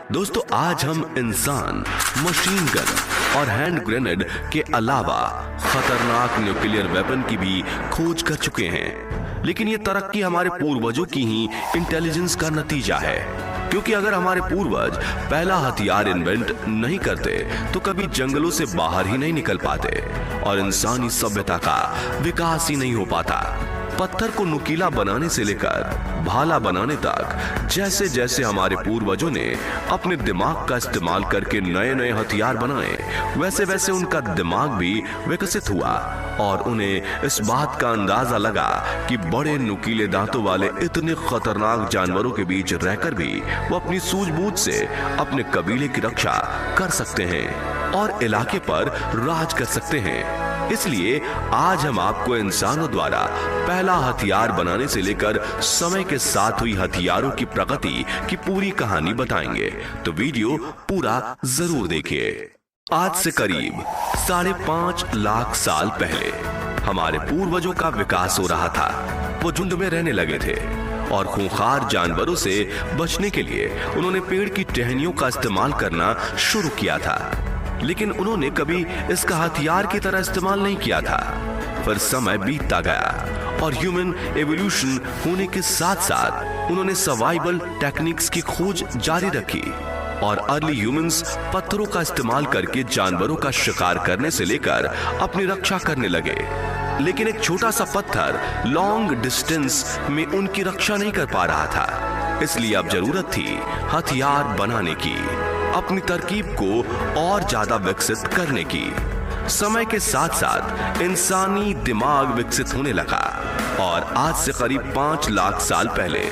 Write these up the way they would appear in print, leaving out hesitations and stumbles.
दोस्तों, आज हम इंसान, मशीन गन और हैंड ग्रेनेड के अलावा खतरनाक न्यूक्लियर वेपन की भी खोज कर चुके हैं। लेकिन ये तरक्की हमारे पूर्वजों की ही इंटेलिजेंस का नतीजा है, क्योंकि अगर हमारे पूर्वज पहला हथियार इन्वेंट नहीं करते तो कभी जंगलों से बाहर ही नहीं निकल पाते और इंसानी सभ्यता का विकास ही नहीं हो पाता। पत्थर को नुकीला बनाने से लेकर भाला बनाने तक जैसे जैसे हमारे पूर्वजों ने अपने दिमाग का इस्तेमाल करके नए नए हथियार बनाए, वैसे वैसे उनका दिमाग भी विकसित हुआ और उन्हें इस बात का अंदाजा लगा कि बड़े नुकीले दांतों वाले इतने खतरनाक जानवरों के बीच रहकर भी वो अपनी सूझबूझ से अपने कबीले की रक्षा कर सकते हैं और इलाके पर राज कर सकते हैं। इसलिए आज हम आपको इंसानों द्वारा पहला हथियार बनाने से लेकर समय के साथ हुई हथियारों की प्रगति की पूरी कहानी बताएंगे, तो वीडियो पूरा जरूर देखिए। आज से करीब 5.5 लाख साल पहले हमारे पूर्वजों का विकास हो रहा था। वो झुंड में रहने लगे थे और खूंखार जानवरों से बचने के लिए उन्होंने पेड़ की टहनियों का इस्तेमाल करना शुरू किया था, लेकिन उन्होंने कभी इसका हथियार की तरह इस्तेमाल नहीं किया था। फिर समय बीतता गया और ह्यूमन एवोल्यूशन होने के साथ साथ उन्होंने सर्वाइवल टेक्निक्स की खोज जारी रखी और अर्ली ह्यूमंस पत्थरों का इस्तेमाल करके जानवरों का शिकार करने से लेकर अपनी रक्षा करने लगे। लेकिन एक छोटा सा पत्थर लॉन्ग डिस्टेंस में उनकी रक्षा नहीं कर पा रहा था, इसलिए अब जरूरत थी हथियार बनाने की, अपनी तरकीब को और ज्यादा विकसित करने की। समय के साथ साथ इंसानी दिमाग विकसित होने लगा और आज से करीब 5 लाख साल पहले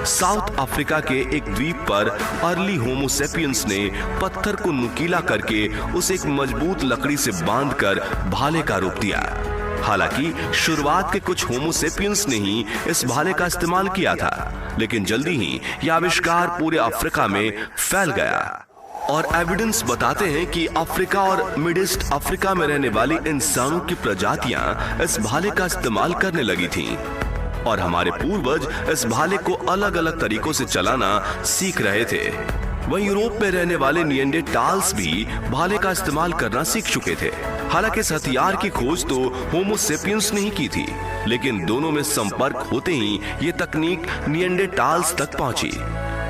साउथ अफ्रीका के एक द्वीप पर अर्ली होमो सेपियंस ने पत्थर को नुकीला करके उसे एक मजबूत लकड़ी से बांधकर भाले का रूप दिया। हालांकि शुरुआत के कुछ होमो सेपियंस ने ही इस भाले का इस्तेमाल किया था, लेकिन जल्दी ही यह आविष्कार पूरे अफ्रीका में फैल गया और एविडेंस बताते हैं कि अफ्रीका और मिड ईस्ट अफ्रीका में रहने वाली इंसानों की प्रजातियां इस भाले का इस्तेमाल करने लगी थीं और हमारे पूर्वज इस भाले को अलग अलग तरीकों से चलाना सीख रहे थे। वहीं यूरोप में रहने वाले निएंडरटाल्स भी भाले का इस्तेमाल करना सीख चुके थे। हालांकि इस हथियार की खोज तो होमो सेपियंस ने ही की थी, लेकिन दोनों में संपर्क होते ही ये तकनीक निएंडरटाल्स तक पहुंची।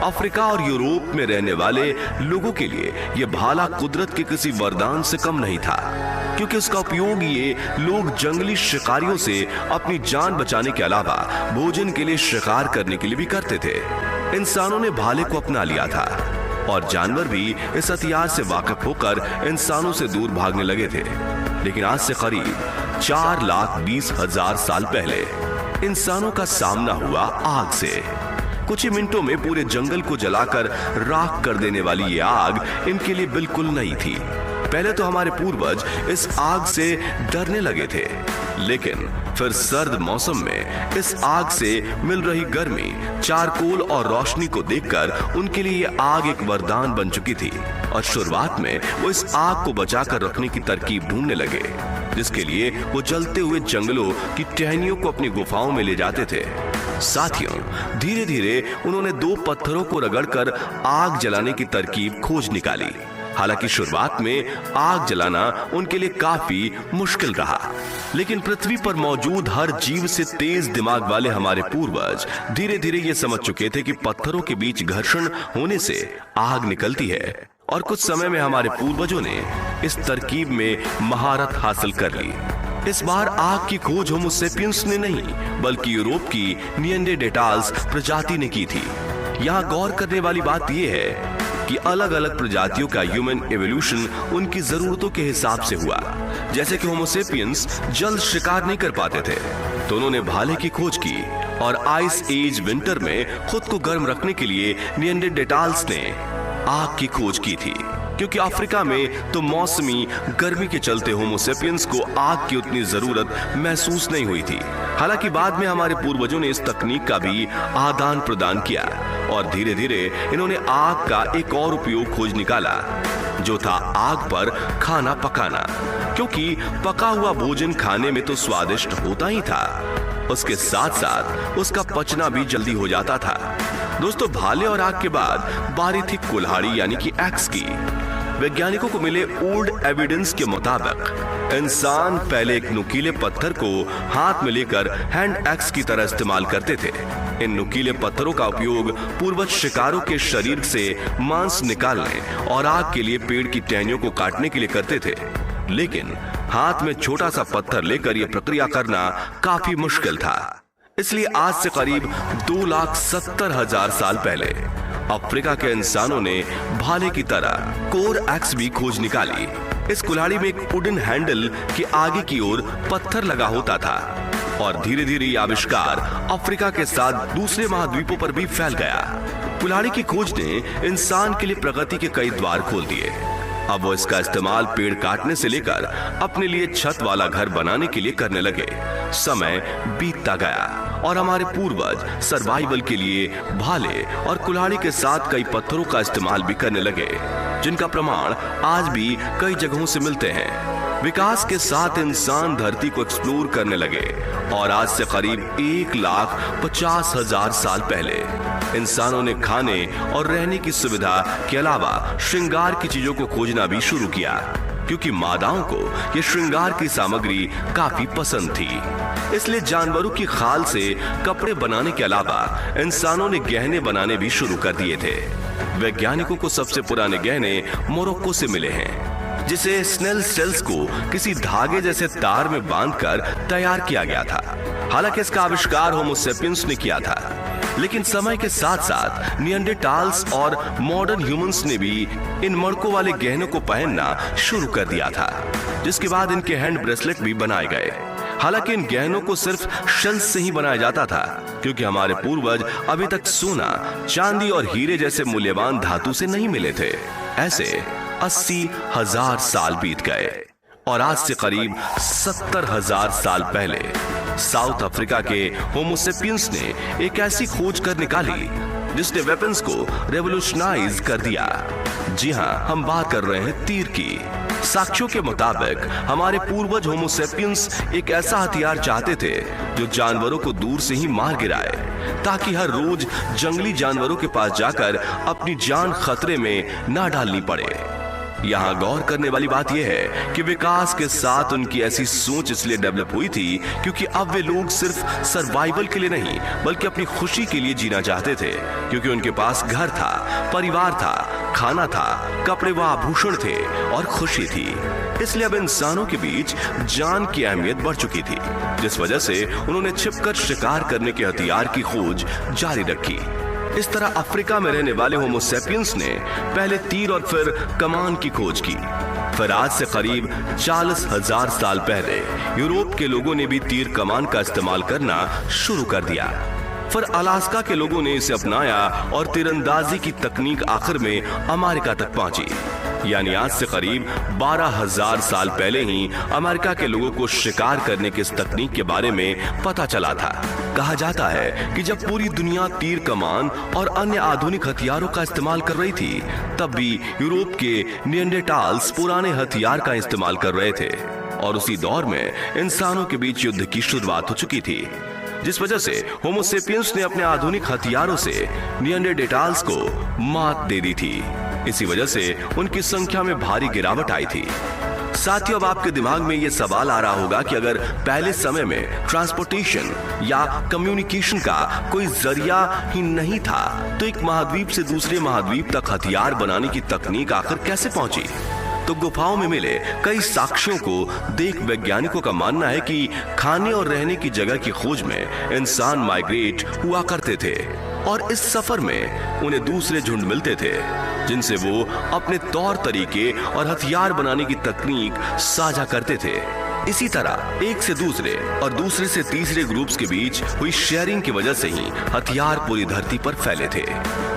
अफ्रीका और यूरोप में रहने वाले लोगों के लिए यह भाला कुदरत के किसी वरदान से कम नहीं था, क्योंकि उसका उपयोग ये लोग जंगली शिकारियों से अपनी जान बचाने के अलावा भोजन के लिए शिकार करने के लिए भी करते थे। इंसानों ने भाले को अपना लिया था और जानवर भी इस हथियार से वाकिफ होकर इंसानों से दूर भागने लगे थे। लेकिन आज से करीब 4,20,000 साल पहले इंसानों का सामना हुआ आग से। कुछ ही मिनटों में पूरे जंगल को जलाकर राख कर देने वाली ये आग इनके लिए बिल्कुल नई थी। पहले तो हमारे पूर्वज इस आग से डरने लगे थे, लेकिन फिर सर्द मौसम में इस आग से मिल रही गर्मी, चारकोल और रोशनी को देखकर उनके लिए ये आग एक वरदान बन चुकी थी और शुरुआत में वो इस आग को बचाकर रखने की तरकीब ढूंढने लगे, जिसके लिए वो जलते हुए जंगलों की टहनियों को अपनी गुफाओं में ले जाते थे। साथियों, धीरे धीरे उन्होंने 2 पत्थरों को रगड़कर आग जलाने की तरकीब खोज निकाली। हालांकि शुरुआत में आग जलाना उनके लिए काफी मुश्किल रहा, लेकिन पृथ्वी पर मौजूद हर जीव से तेज दिमाग वाले हमारे पूर्वज धीरे धीरे ये समझ चुके थे कि पत्थरों के बीच घर्षण होने से आग निकलती है और कुछ समय में हमारे पूर्वजों ने इस तरकीब में महारत हासिल कर ली। इस बार आग की खोज होमो सेपियंस ने नहीं, बल्कि यूरोप की निएंडरटाल्स प्रजाति ने की थी। यहाँ गौर करने वाली बात यह है कि अलग अलग प्रजातियों का ह्यूमन एवोल्यूशन उनकी जरूरतों के हिसाब से हुआ। जैसे कि होमो सेपियंस जल्द शिकार नहीं कर पाते थे, तो उन्होंने भाले की खोज की और आइस एज विंटर में खुद को गर्म रखने के लिए निएंडरटाल्स ने आग की खोज की थी, क्योंकि अफ्रीका में तो मौसमी गर्मी के चलते होमो सेपियंस को आग की उतनी जरूरत महसूस नहीं हुई थी। हालांकि बाद में हमारे पूर्वजों ने इस तकनीक का भी आदान प्रदान किया और धीरे धीरे इन्होंने आग का एक और उपयोग खोज निकाला, जो था आग पर खाना पकाना। क्योंकि पका हुआ भोजन खाने में तो स्वादिष्ट होता ही था, उसके साथ साथ उसका पचना भी जल्दी हो जाता था। दोस्तों, भाले और आग के बाद बारी थी कुल्हाड़ी यानी कि एक्स की। वैज्ञानिकों को मिले ओल्ड एविडेंस के मुताबिक इंसान पहले एक नुकीले पत्थर को हाथ में लेकर हैंड एक्स की तरह इस्तेमाल करते थे। इन नुकीले पत्थरों का उपयोग पूर्वज शिकारों के शरीर से मांस निकालने और आग के लिए पेड़ की टहनियों को काटने के लिए करते थे। लेकिन हाथ में छोटा सा पत्थर लेकर यह प्रक्रिया करना काफी मुश्किल था। इसलिए आज से करीब 2,70,000 साल पहले अफ्रीका के इंसानों ने भाले की तरह कोर एक्स भी खोज निकाली। इस कुल्हाड़ी में एक वुडन हैंडल के आगे की ओर पत्थर लगा होता था और धीरे धीरे यह आविष्कार अफ्रीका के साथ दूसरे महाद्वीपों पर भी फैल गया। कुल्हाड़ी की खोज ने इंसान के लिए प्रगति के कई द्वार खोल दिए। अब वो इसका इस्तेमाल पेड़ काटने से लेकर अपने लिए छत वाला घर बनाने के लिए करने लगे। समय बीतता गया और हमारे पूर्वज सर्वाइवल के लिए भाले और कुल्हाड़ी के साथ कई पत्थरों का इस्तेमाल भी करने लगे, जिनका प्रमाण आज भी कई जगहों से मिलते हैं। विकास के साथ इंसान धरती को एक्सप्लोर करने लगे और आज से करीब 1,50,000 साल पहले इंसानों ने खाने और रहने की सुविधा के अलावा श्रृंगार की चीजों को खोजना भी शुरू किया, क्योंकि मादाओं को ये श्रृंगार की सामग्री काफी पसंद थी। इसलिए जानवरों की खाल से कपड़े बनाने के अलावा इंसानों ने गहने बनाने भी शुरू कर दिए थे। वैज्ञानिकों को सबसे पुराने गहने मोरक्को से मिले हैं, जिसे स्नेल सेल्स को किसी धागे जैसे तार में बांधकर तैयार किया गया था। हालांकि इसका आविष्कार होमो सेपियंस ने किया था, लेकिन समय के साथ साथ निएंडरटाल्स और मॉडर्न ह्यूमंस ने भी इन मड़कों वाले गहनों को पहनना शुरू कर दिया था, जिसके बाद इनके हैंड ब्रेसलेट भी बनाए गए। हालांकि इन गहनों को सिर्फ शेल्स से ही बनाया जाता था, क्योंकि हमारे पूर्वज अभी तक सोना, चांदी और हीरे जैसे मूल्यवान धातु से नहीं मिले थे। ऐसे 80,000 साल बीत गए और आज से करीब 70,000 साल पहले साउथ अफ्रीका के होमो सेपियंस ने एक ऐसी खोज कर निकाली जिसने वेपन्स को रेवोल्यूशनाइज कर दिया। जी हां, हम बात कर रहे हैं तीर की। साक्ष्यों के मुताबिक हमारे पूर्वज होमो सेपियंस एक ऐसा हथियार चाहते थे जो जानवरों को दूर से ही मार गिराए, ताकि हर रोज जंगली जानवरों के पास जाकर अपनी जान खतरे में ना डालनी पड़े। यहाँ गौर करने वाली बात यह है कि विकास के साथ उनकी ऐसी सोच इसलिए डेवलप हुई थी क्योंकि अब वे लोग सिर्फ सर्वाइवल के लिए नहीं बल्कि अपनी खुशी के लिए जीना चाहते थे, क्योंकि उनके पास घर था, परिवार था, खाना था, कपड़े व आभूषण थे और खुशी थी। इसलिए अब इंसानों के बीच जान की अहमियत बढ़ चुकी थी, जिस वजह से उन्होंने छिपकर शिकार करने के हथियार की खोज जारी रखी। इस तरह अफ्रीका में रहने वाले होमो सेपियंस ने पहले तीर और फिर कमान की खोज की। फिर आज से करीब 40,000 साल पहले यूरोप के लोगों ने भी तीर कमान का इस्तेमाल करना शुरू कर दिया। फिर अलास्का के लोगों ने इसे अपनाया और तीरंदाजी की तकनीक आखिर में अमेरिका तक पहुंची। यानी आज से करीब 12,000 साल पहले ही अमेरिका के लोगों को शिकार करने की इस तकनीक के बारे में पता चला था। कहा जाता है कि जब पूरी दुनिया तीर कमान और अन्य आधुनिक हथियारों का इस्तेमाल कर रही थी, तब भी यूरोप के निएंडरटाल्स पुराने हथियार का इस्तेमाल कर रहे थे और उसी दौर में इंसानों के बीच युद्ध की शुरुआत हो चुकी थी, जिस वजह से होमो सेपियंस ने अपने आधुनिक हथियारों से निएंडरटाल्स को मात दे दी थी। इसी वजह से उनकी संख्या में भारी गिरावट आई थी। साथियों, अब आपके दिमाग में यह सवाल आ रहा होगा कि अगर पहले समय में ट्रांसपोर्टेशन या कम्युनिकेशन का कोई जरिया ही नहीं था, तो एक महाद्वीप से दूसरे महाद्वीप तक हथियार बनाने की तकनीक आखिर कैसे पहुंची? तो गुफाओं में मिले कई साक्ष्यों को देख वैज्ञानिकों का मानना है कि खाने और रहने की जगह की खोज में इंसान माइग्रेट हुआ करते थे और इस सफर में उन्हें दूसरे झुंड मिलते थे जिनसे वो अपने तौर तरीके और हथियार बनाने की तकनीक साझा करते थे। इसी तरह एक से दूसरे और दूसरे से तीसरे ग्रुप्स के बीच हुई शेयरिंग की वजह से ही हथियार पूरी धरती पर फैले थे।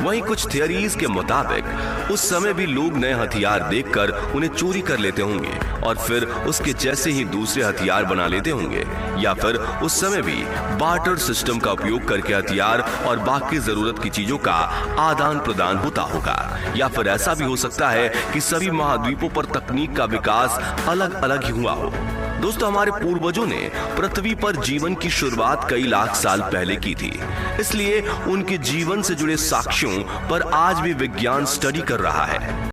वहीं कुछ थियरीज के मुताबिक उस समय भी लोग नए हथियार देखकर उन्हें चोरी कर लेते होंगे और फिर उसके जैसे ही दूसरे हथियार बना लेते होंगे, या फिर उस समय भी बार्टर सिस्टम का उपयोग करके हथियार और बाकी जरूरत की चीजों का आदान प्रदान होता होगा, या फिर ऐसा भी हो सकता है कि सभी महाद्वीपों पर तकनीक का विकास अलग अलग ही हुआ हो। दोस्तों, हमारे पूर्वजों ने पृथ्वी पर जीवन की शुरुआत कई लाख साल पहले की थी, इसलिए उनके जीवन से जुड़े साक्ष्यों पर आज भी विज्ञान स्टडी कर रहा है।